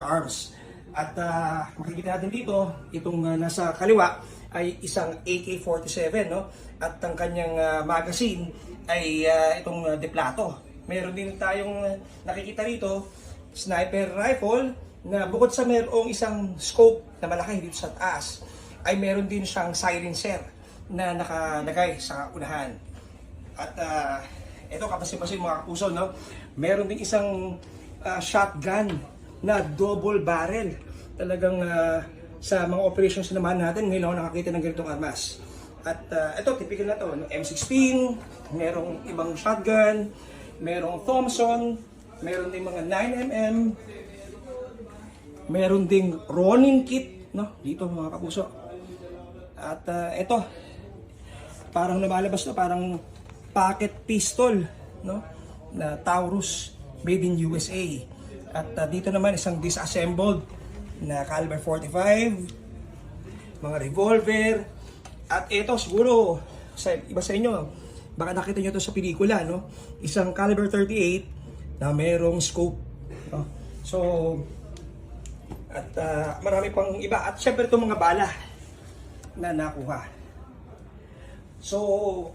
arms. At makikita natin dito, itong nasa kaliwa ay isang AK-47, no? At ang kanyang magazine ay itong deplato. Meron din tayong nakikita rito, sniper rifle, na bukod sa mayroong isang scope na malaki dito sa taas, ay meron din siyang silencer na nakalagay sa unahan. At ito, kapasin-pasin mga kapuso, no? Meron din isang shotgun na double barrel. Talagang sa mga operations naman natin, ngayon ako nakakita ng ganitong armas. At ito, typical na to, no? M16, merong ibang shotgun, merong Thompson, meron din mga 9mm, meron ding Ronin kit, no? Dito mga kapuso. At ito, parang lumalabas na parang pocket pistol, no? Na Taurus, made in USA. At dito naman isang disassembled na caliber 45, mga revolver. At ito siguro sa iba sa inyo, baka nakita nyo ito sa pelikula, no? Isang caliber 38 na merong scope, no? So at marami pang iba, at syempre itong mga bala na nakuha. So